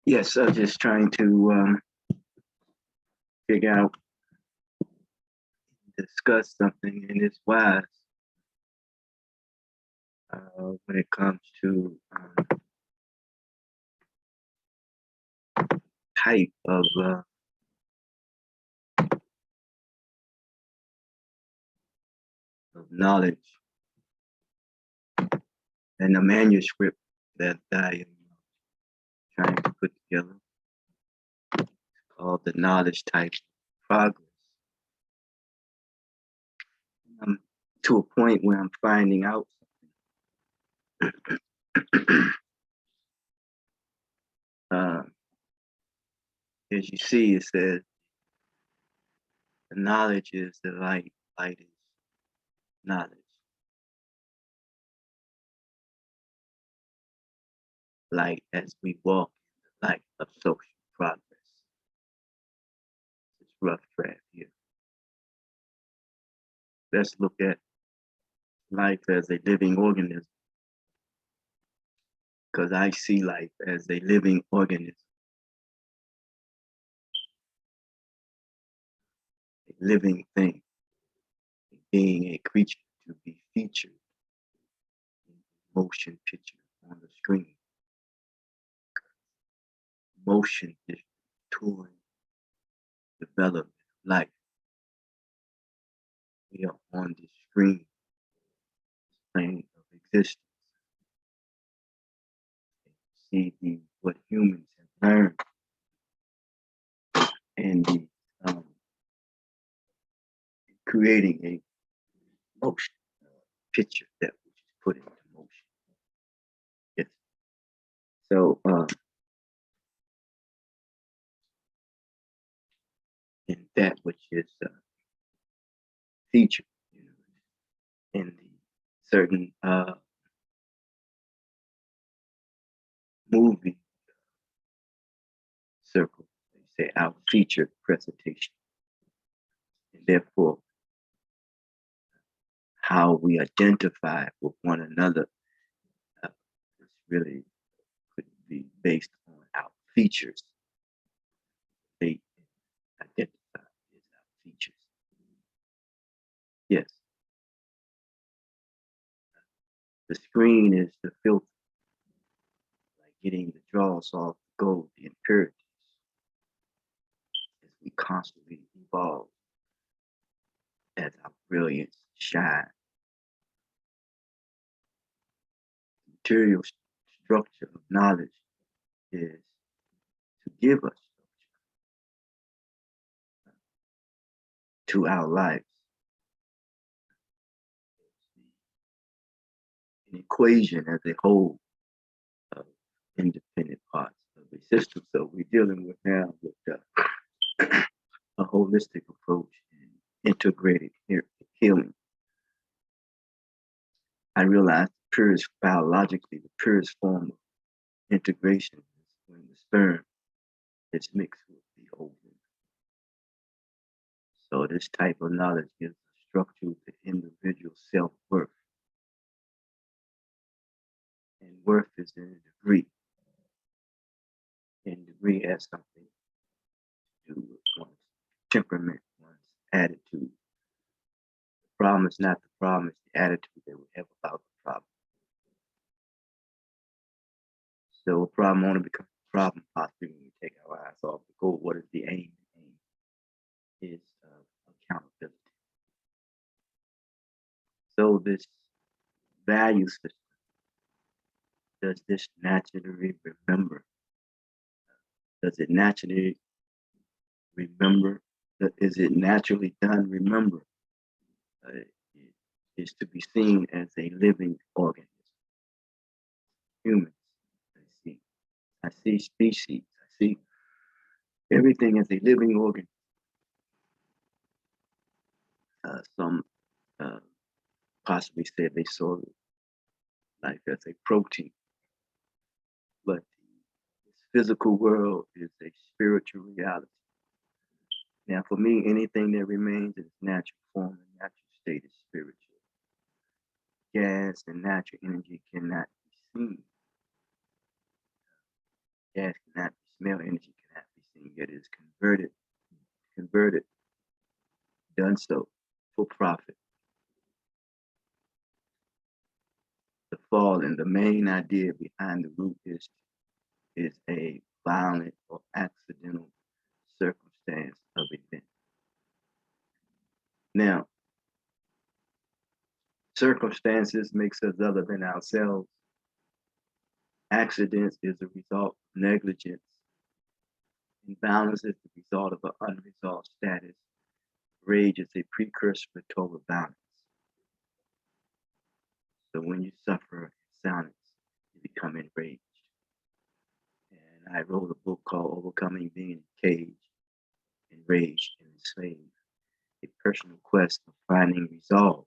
Yes, I'm just trying to figure out, discuss something in this wise when it comes to type of knowledge and the manuscript that I am trying to put together, called the knowledge type progress. I'm to a point where I'm finding out as you see, it says the knowledge is the light, light is knowledge. Light as we walk in the light of social progress. It's rough draft here. Let's look at life as a living organism, because I see life as a living organism, a living thing, being a creature to be featured in a motion picture on the screen. Motion is touring development of life. We are on the screen, plane of existence. See what humans have learned and creating a motion picture that we just put into motion. Yes. So in that which is featured, in the certain movie circle, they say our featured presentation, and therefore how we identify with one another is really could be based on our features. They identify as our features. Yes. The screen is the filter, like getting the dross off the gold, the impurities, as we constantly evolve, as our brilliance shine. The material structure of knowledge is to give us structure to our lives. An equation as a whole of independent parts of the system. So we're dealing with now with a holistic approach and integrated healing. I realized the purest, biologically, the purest form of integration is when the sperm is mixed with the ovum. So this type of knowledge gives a structure to individual self-worth. And worth is in a degree. And degree has something to do with one's temperament, one's attitude. The problem is not the problem, it's the attitude that we have about the problem. So a problem only becomes a problem possibly when we take our eyes off the goal. What is the aim? The aim is accountability. So this value system, does this naturally remember? Does it naturally remember? Is it naturally done? Remember, it is to be seen as a living organism. Humans, I see species, I see everything as a living organism. Some possibly said they saw life as a protein, but this physical world is a spiritual reality. Now, for me, anything that remains in its natural form and natural state is spiritual. Gas and natural energy cannot be seen. Gas cannot be male energy cannot be seen, yet is converted, done so for profit. The fall and the main idea behind the root is a violent or accidental circumstance of event. Now, circumstances makes us other than ourselves. Accidents is a result of negligence. Imbalance is the result of an unresolved status. Rage is a precursor to total balance. So when you suffer in silence, you become enraged. And I wrote a book called Overcoming Being Caged, Enraged, and Enslaved, a personal quest of finding resolve,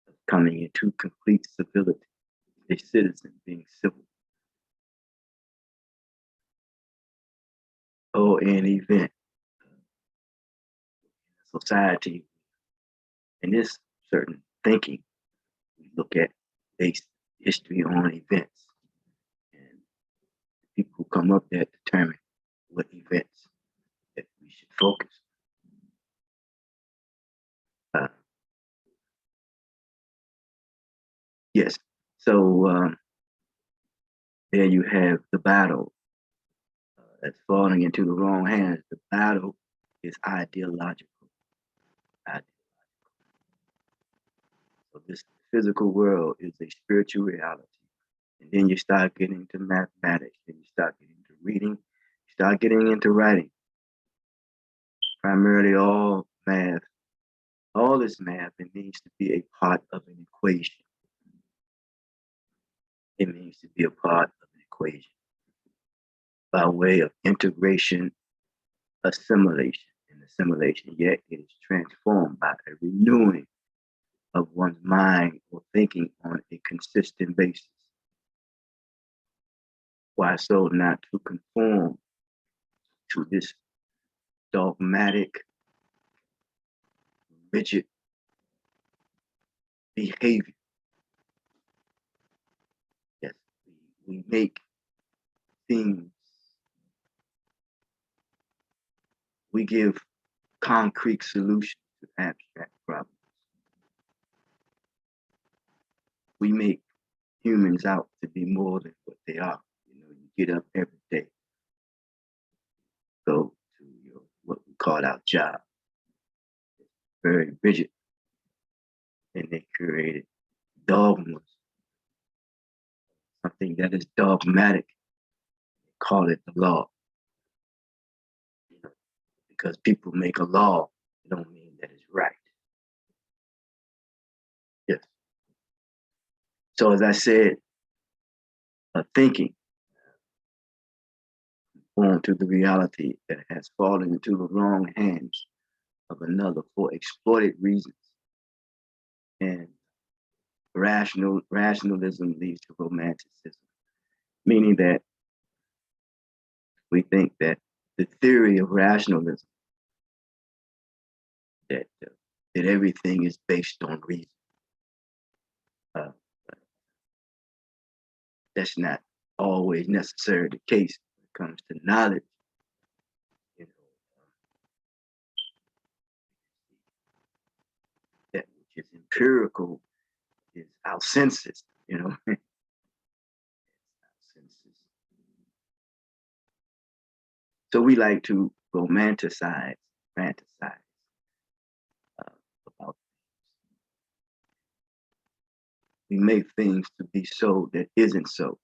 of coming into complete civility, a citizen being civil. Or an event, society, in this certain thinking, we look at based history on events. And people who come up there determine what events that we should focus. Yes. So there you have the battle that's falling into the wrong hands. The battle is ideological. So this physical world is a spiritual reality. And then you start getting into mathematics, then you start getting into reading, you start getting into writing. Primarily all math, all this math, it needs to be a part of an equation. It means to be a part of an equation by way of integration, assimilation, and assimilation, yet it is transformed by a renewing of one's mind or thinking on a consistent basis. Why so not to conform to this dogmatic, rigid behavior? Yes, we make things, we give concrete solutions to abstract problems. We make humans out to be more than what they are. You know, you get up every day, go to your what we call our job. It's very rigid, and they created dogmas, something that is dogmatic. They call it the law. You know, because people make a law, it don't mean that it's right. Yes. So as I said, thinking on to the reality that has fallen into the wrong hands of another for exploited reasons. And rationalism leads to romanticism, meaning that we think that the theory of rationalism, that everything is based on reason. Uh, that's not always necessarily the case when it comes to knowledge. You know, that which is empirical is our senses. You know, our senses. So we like to fantasize about. We make things to be so that isn't so.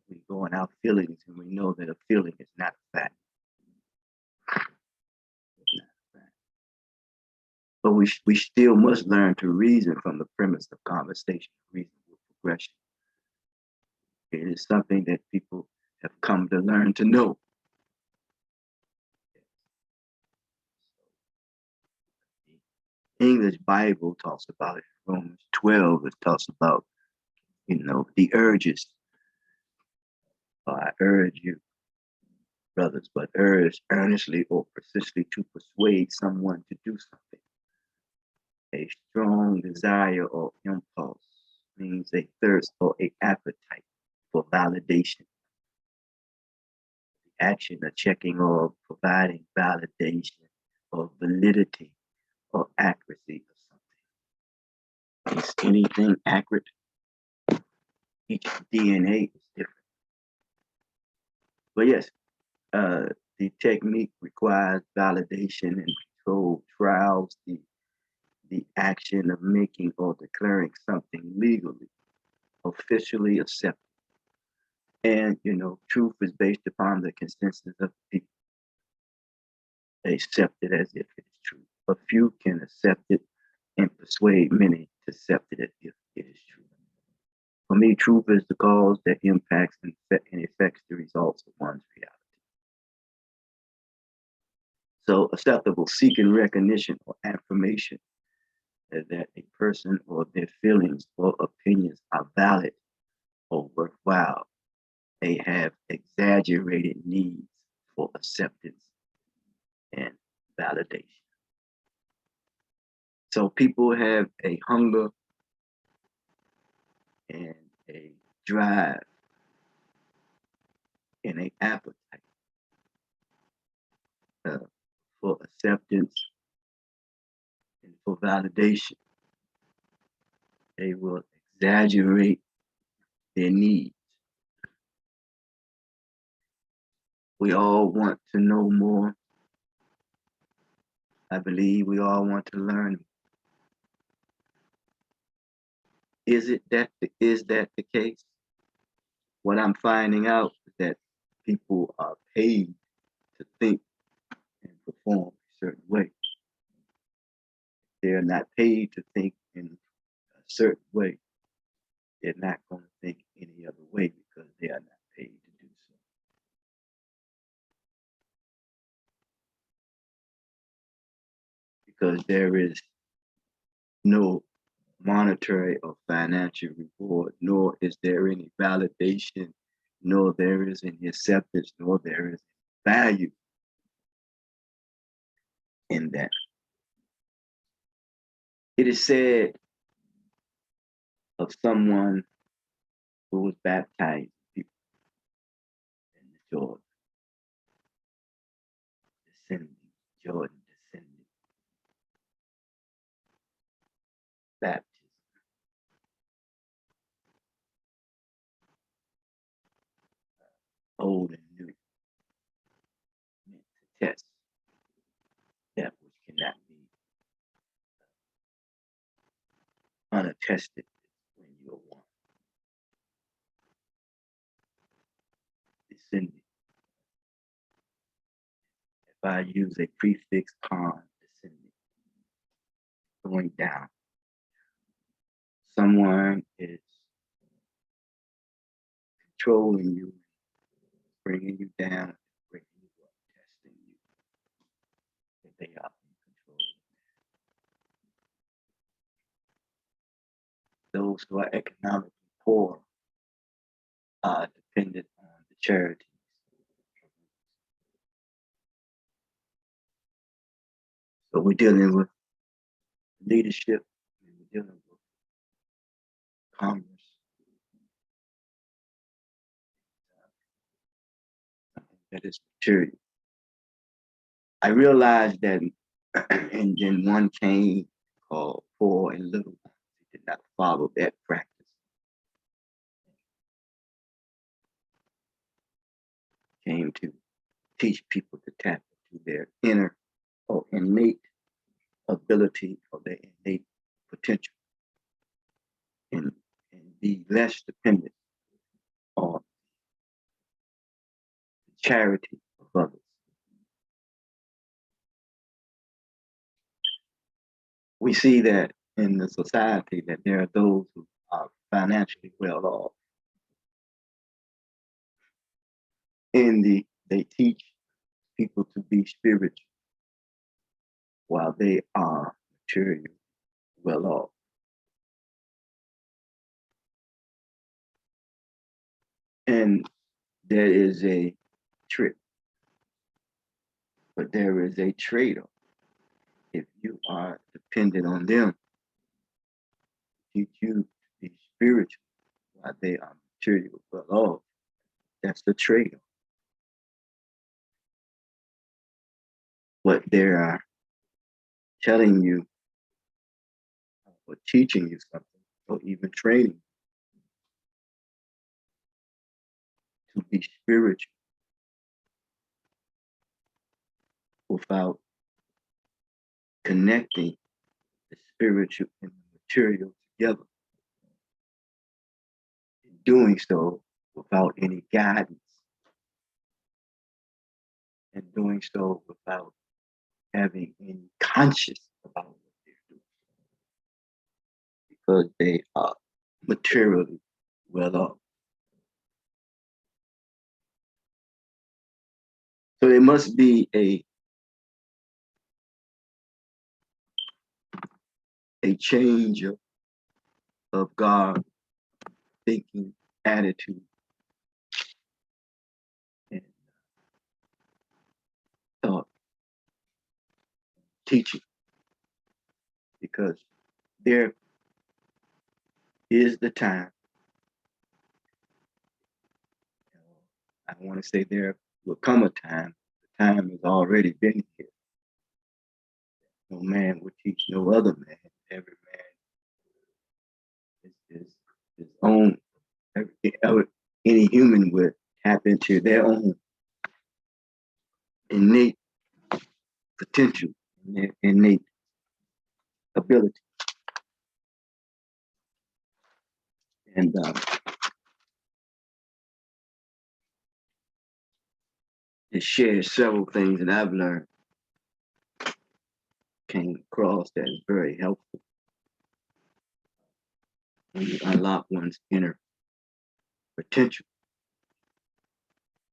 We go in our feelings and we know that a feeling is not a fact. It's not a fact. But we still must learn to reason from the premise of conversation, reasonable progression. It is something that people have come to learn to know. The English Bible talks about it. Romans 12, it talks about, you know, the urges. I urge you, brothers, but urge earnestly or persistently to persuade someone to do something. A strong desire or impulse means a thirst or a appetite for validation. action or checking or providing validation or validity or accuracy of something. Is anything accurate? Each DNA is different. But yes, the technique requires validation and controlled trials, the action of making or declaring something legally, officially accepted. And, truth is based upon the consensus of people. They accept it as if it is true. A few can accept it and persuade many to accept it as if it is true. For me, truth is the cause that impacts and affects the results of one's reality. So acceptable seeking recognition or affirmation that a person or their feelings or opinions are valid or worthwhile. They have exaggerated needs for acceptance and validation. So people have a hunger and a drive and an appetite for acceptance and for validation. They will exaggerate their needs. We all want to know more. I believe we all want to learn. Is that the case? What I'm finding out is that people are paid to think and perform a certain way. They're not paid to think in a certain way. They're not going to think any other way because they are not paid to do so. Because there is no monetary or financial reward, nor is there any validation, nor there is any acceptance, nor there is value in that. It is said of someone who was baptized in the Jordan, Jordan descending, baptism. Old and new, meant to test that which cannot be unattested when you are one. Descending. If I use a prefix con, descending, going down. Someone is controlling you, bringing you down, bringing you up, testing you. That they are in control. Those who are economically poor are dependent on the charities. So we're dealing with leadership, and we're dealing with Congress. That is material. I realized that and then one came called Poor and Little. He did not follow that practice. Came to teach people to tap into their inner or innate ability or their innate potential and be less dependent on the charity of others. We see that in the society that there are those who are financially well off. And they teach people to be spiritual while they are materially well off. And there is a trick, but there is a trade-off. If you are dependent on them, teach you to be spiritual while they are materially well off, that's the trade-off. what they are telling you or teaching you something, or even training to be spiritual without connecting the spiritual and the material together. In doing so without any guidance, and doing so without having any conscious about what they're doing, because they are materially well off. So there must be a change of God thinking, attitude, and thought, teaching, because there is the time. I want to say there will come a time. The time has already been here. No man will teach no other man. Every man is his own. Any human would tap into their own innate potential, innate ability. And it shares several things that I've learned, came across that is very helpful when you unlock one's inner potential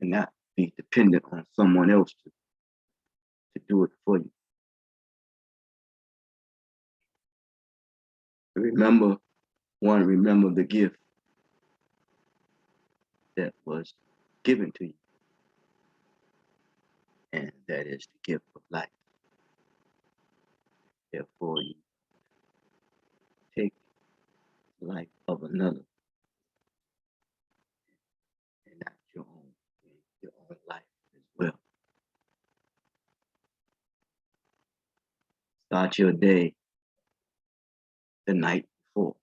and not be dependent on someone else to do it for you. Remember the gift that was given to you, and that is the gift of life. Therefore, you take the life of another and not your own life as well. Start your day the night before.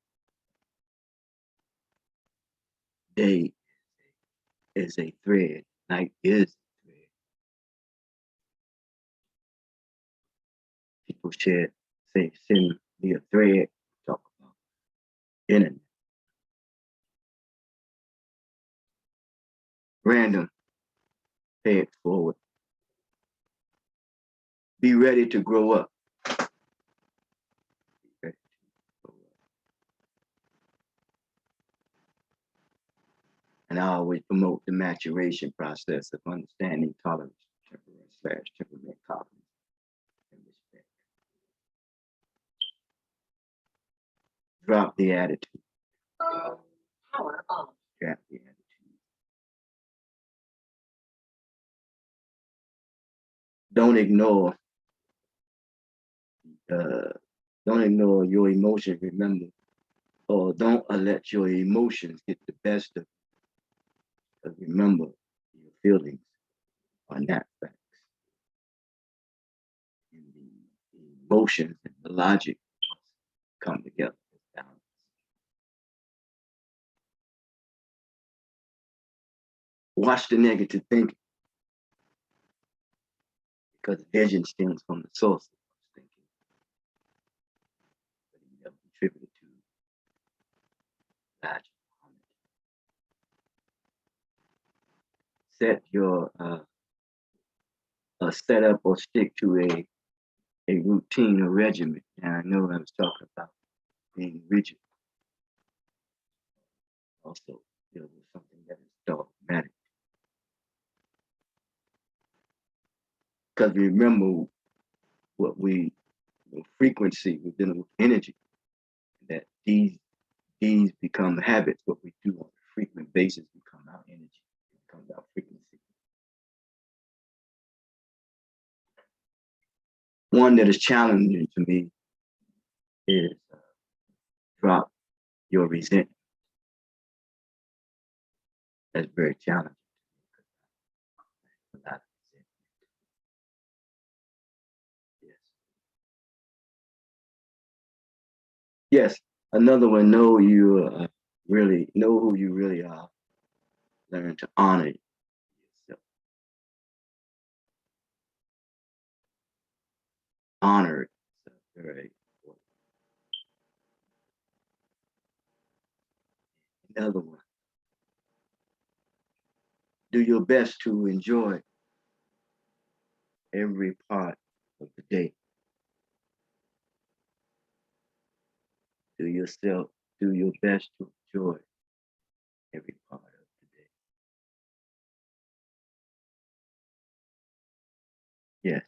Day is a thread. Night is a thread. People say, send me a thread, talk about internet. Random, pay it forward. Be ready to grow up. And I always promote the maturation process of understanding, tolerance, temperament, confidence, and respect. Drop the attitude. Power off. Drop the attitude. Don't ignore your emotions. Remember, or don't let your emotions get the best of you. Because remember, your feelings are not facts. And the emotions and the logic come together as balance. Watch the negative thinking, because vision stems from the source of thinking, but you never contributed to logic. Set your set up or stick to a routine or regimen. And I know I was talking about being rigid. Also, deal with something that is dogmatic. Because remember what frequency, we're dealing with energy, that these become habits. What we do on a frequent basis become our energy, it becomes our frequency. One that is challenging to me is drop your resentment. That's very challenging. Yes, another one. Know you really know who you really are. Learn to honor yourself. Honor it. Very important. Another one. Do your best to enjoy every part of the day. Do yourself. Do your best to enjoy every part of the day. Yes.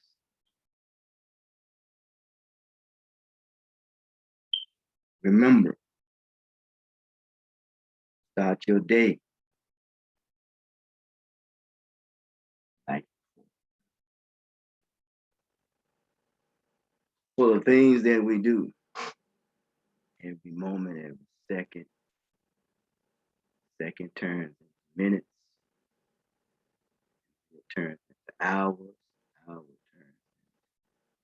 Remember, start your day like for the things that we do every moment, every second. Second turns into minutes, it turns into hours, hours turns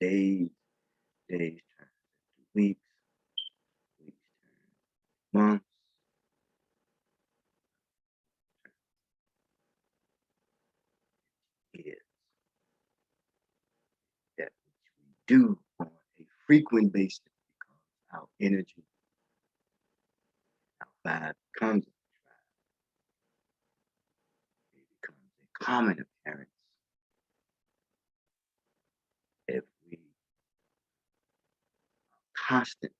into days, days turn into weeks, weeks turn into months. Is that which we do on a frequent basis because our energy, our vibe becomes it becomes a common appearance if we constantly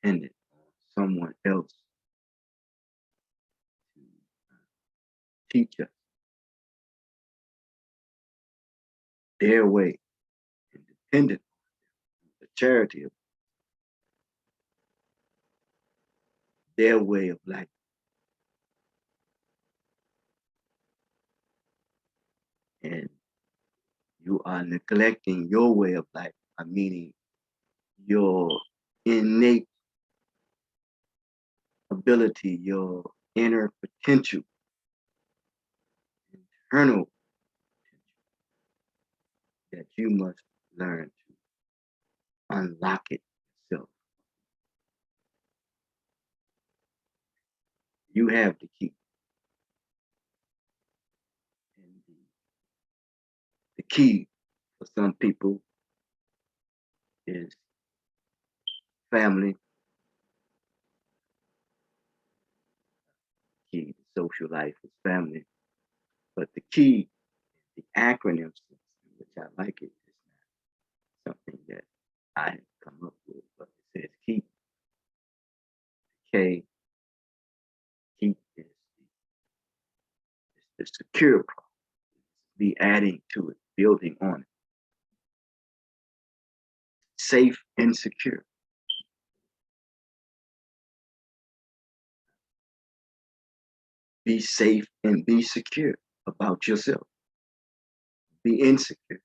dependent on someone else to teach us their way and dependent on the charity of their way of life. And you are neglecting your way of life, meaning your innate ability, your inner potential, internal potential that you must learn to unlock it yourself. You have the key. And the key for some people is family, key to social life is family. But the key, the acronym system, which I like it, is not something that I have come up with, but it says keep. K, keep is the secure part. Be adding to it, building on it. Safe and secure. Be safe and be secure about yourself. Be insecure.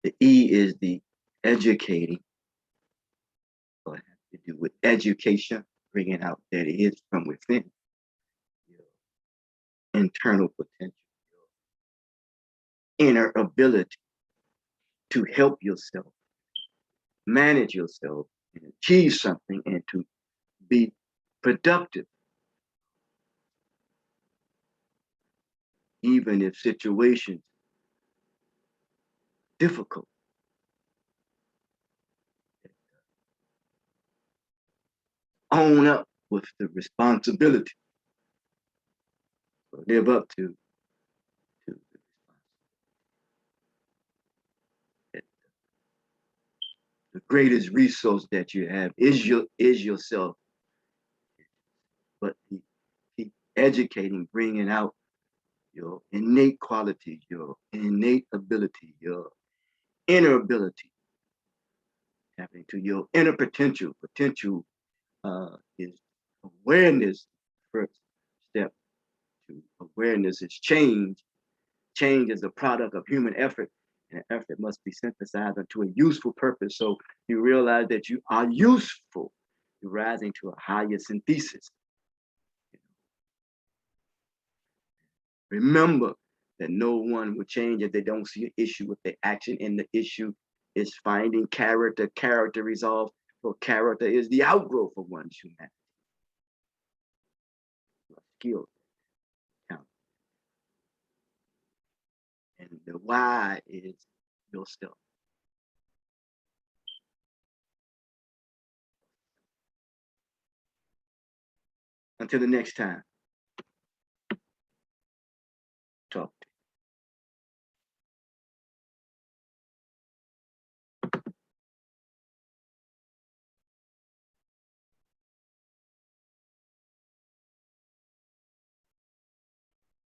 The E is the educating, what has to do with education, bringing out that it is from within, your internal potential, your inner ability to help yourself, manage yourself, and achieve something, and to be productive, even if situations are difficult. Own up with the responsibility, or live up to the responsibility. The greatest resource that you have is yourself, but keep educating, bringing out your innate qualities, your innate ability, your inner ability, tapping to your inner potential. Potential is awareness. First step to awareness is change. Change is a product of human effort, and effort must be synthesized into a useful purpose. So you realize that you are useful. You're rising to a higher synthesis. Remember that no one will change if they don't see an issue with the action in the issue. is finding character. Character resolve, for character is the outgrowth of one's humanity. Skill, talent. And the why is yourself. Until the next time.